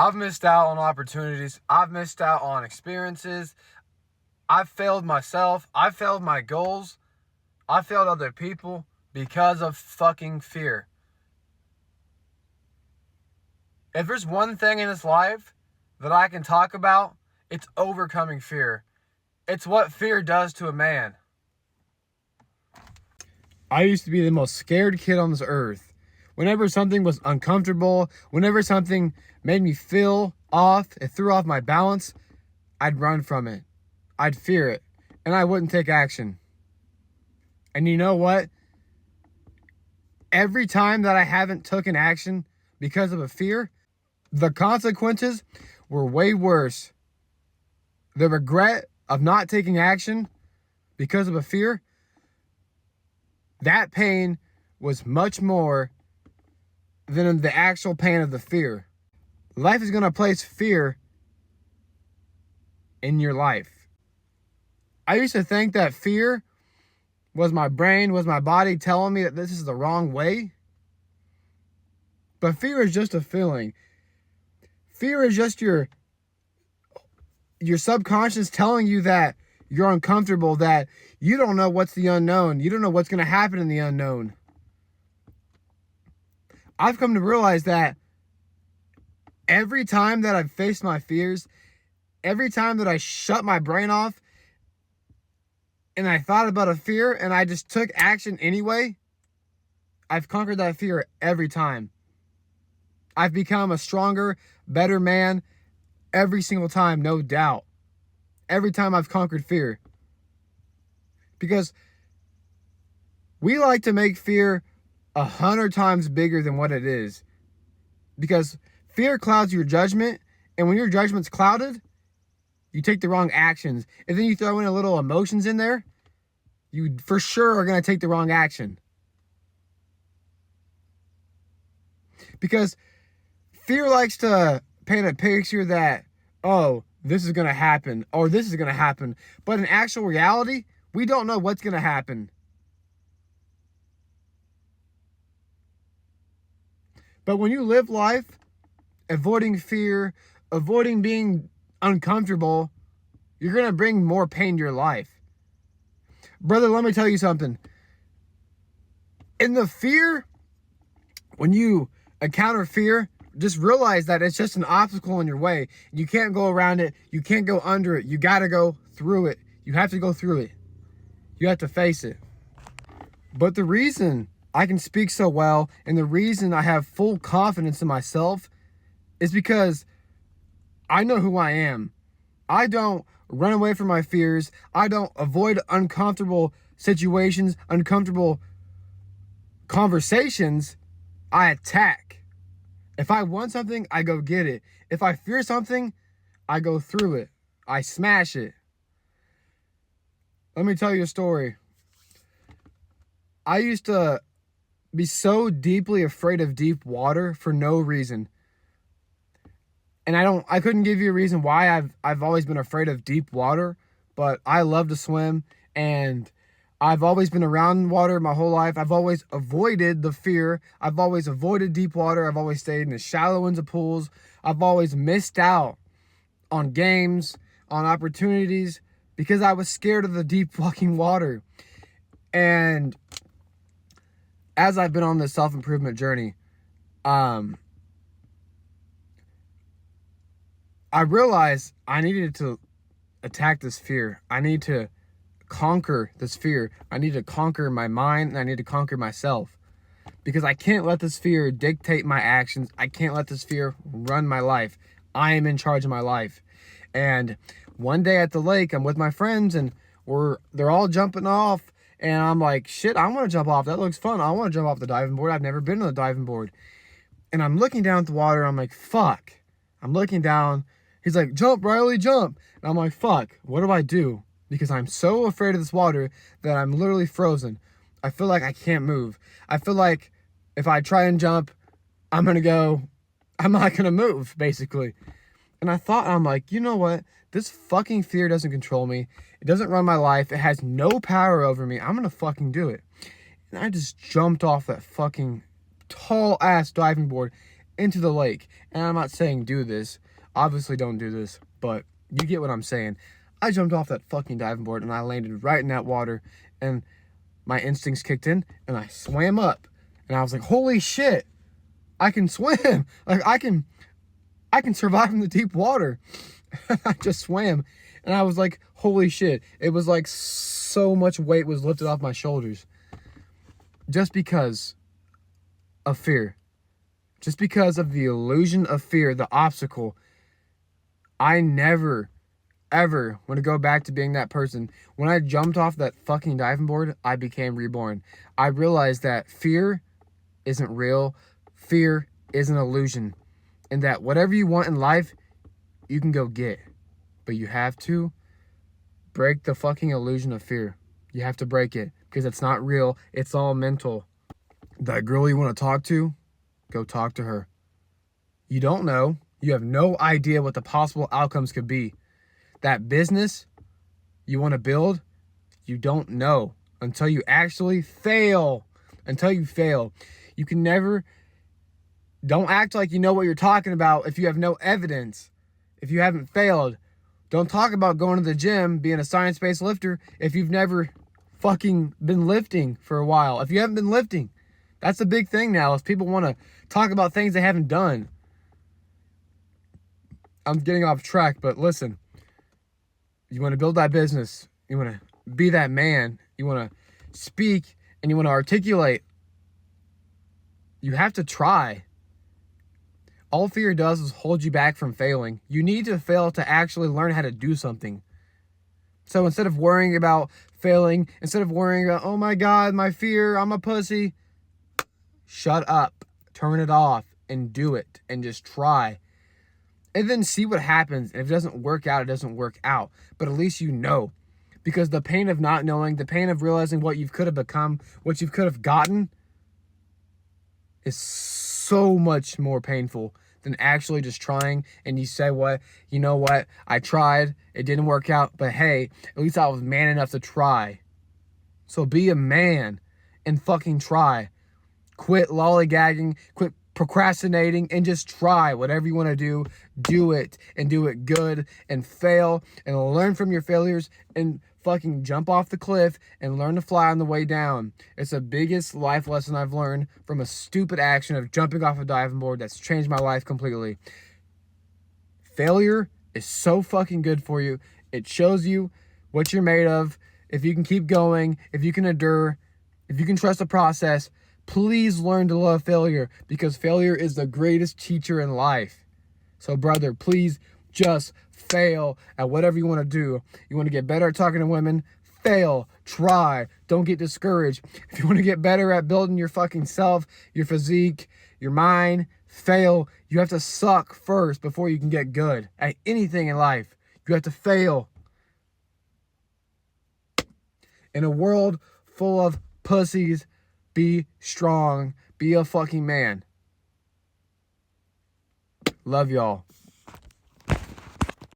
I've missed out on opportunities. I've missed out on experiences. I've failed myself. I've failed my goals. I failed other people because of fucking fear. If there's one thing in this life that I can talk about, it's overcoming fear. It's what fear does to a man. I used to be the most scared kid on this earth. Whenever something was uncomfortable, whenever something made me feel off, it threw off my balance, I'd run from it. I'd fear it, and I wouldn't take action. And you know what? Every time that I haven't taken action because of a fear, the consequences were way worse. The regret of not taking action because of a fear, that pain was much more than the actual pain of the fear. Life is going to place fear in your life. I used to think that fear was my brain, was my body telling me that this is the wrong way. But fear is just a feeling. Fear is just your subconscious telling you that you're uncomfortable, that you don't know what's the unknown. You don't know what's going to happen in the unknown. I've come to realize that every time that I've faced my fears, every time that I shut my brain off and I thought about a fear and I just took action anyway, I've conquered that fear every time. I've become a stronger, better man every single time, no doubt. Every time I've conquered fear. Because we like to make fear 100 times bigger than what it is. Because fear clouds your judgment, and when your judgment's clouded, you take the wrong actions. And then you throw in a little emotions in there, you for sure are going to take the wrong action. Because fear likes to paint a picture that, oh, this is going to happen, or this is going to happen. But in actual reality, we don't know what's going to happen. But when you live life avoiding fear, avoiding being uncomfortable, you're going to bring more pain to your life. Brother, let me tell you something. In the fear, when you encounter fear, just realize that it's just an obstacle in your way. You can't go around it. You can't go under it. You got to go through it. You have to go through it. You have to face it. But the reason I can speak so well and the reason I have full confidence in myself is because I know who I am. I don't run away from my fears. I don't avoid uncomfortable situations, uncomfortable conversations. I attack. If I want something, I go get it. If I fear something, I go through it. I smash it. Let me tell you a story. I used to be so deeply afraid of deep water for no reason. And I couldn't give you a reason why I've always been afraid of deep water, but I love to swim and I've always been around water my whole life. I've always avoided the fear. I've always avoided deep water. I've always stayed in the shallow ends of pools. I've always missed out on games, on opportunities, because I was scared of the deep fucking water. And as I've been on this self-improvement journey, I realized I needed to attack this fear. I need to conquer this fear. I need to conquer my mind and I need to conquer myself. Because I can't let this fear dictate my actions. I can't let this fear run my life. I am in charge of my life. And one day at the lake, I'm with my friends and they're all jumping off. And I'm like, shit, I want to jump off. That looks fun. I want to jump off the diving board. I've never been on the diving board. And I'm looking down at the water. I'm like, fuck. I'm looking down. He's like, jump, Riley, jump. And I'm like, fuck, what do I do? Because I'm so afraid of this water that I'm literally frozen. I feel like I can't move. I feel like if I try and jump, I'm not going to move, basically. And I'm like, you know what? This fucking fear doesn't control me. It doesn't run my life. It has no power over me. I'm going to fucking do it. And I just jumped off that fucking tall ass diving board into the lake. And I'm not saying do this. Obviously don't do this, but you get what I'm saying. I jumped off that fucking diving board and I landed right in that water, and my instincts kicked in and I swam up, and I was like, holy shit, I can swim. Like I can survive in the deep water. I just swam and I was like, holy shit. It was like so much weight was lifted off my shoulders. Just because of fear. Just because of the illusion of fear, the obstacle. I never, ever want to go back to being that person. When I jumped off that fucking diving board, I became reborn. I realized that fear isn't real. Fear is an illusion. And that whatever you want in life, you can go get. But you have to break the fucking illusion of fear. You have to break it. Because it's not real. It's all mental. That girl you want to talk to, go talk to her. You don't know. You have no idea what the possible outcomes could be. That business you want to build, you don't know until you actually fail. Until you fail. You can never... Don't act like you know what you're talking about if you have no evidence. If you haven't failed. Don't talk about going to the gym, being a science-based lifter, if you've never fucking been lifting for a while. If you haven't been lifting. That's a big thing now. If people want to talk about things they haven't done. I'm getting off track, but listen. You want to build that business. You want to be that man. You want to speak and you want to articulate. You have to try. All fear does is hold you back from failing. You need to fail to actually learn how to do something. So instead of worrying about failing, instead of worrying about, oh my God, my fear, I'm a pussy. Shut up, turn it off, and do it, and just try. And then see what happens. And if it doesn't work out, it doesn't work out. But at least you know. Because the pain of not knowing, the pain of realizing what you could have become, what you could have gotten, is so much more painful than actually just trying. And you say, what? You know what? I tried. It didn't work out. But hey, at least I was man enough to try. So be a man and fucking try. Quit lollygagging. Quit procrastinating and just try whatever you want to do. Do it and do it good and fail and learn from your failures and fucking jump off the cliff and learn to fly on the way down. It's the biggest life lesson I've learned from a stupid action of jumping off a diving board that's changed my life completely. Failure is so fucking good for you. It shows you what you're made of. If you can keep going, if you can endure, if you can trust the process, please learn to love failure, because failure is the greatest teacher in life. So brother, please just fail at whatever you want to do. You want to get better at talking to women? Fail. Try. Don't get discouraged. If you want to get better at building your fucking self, your physique, your mind, fail. You have to suck first before you can get good at anything in life. You have to fail. In a world full of pussies, be strong. Be a fucking man. Love y'all.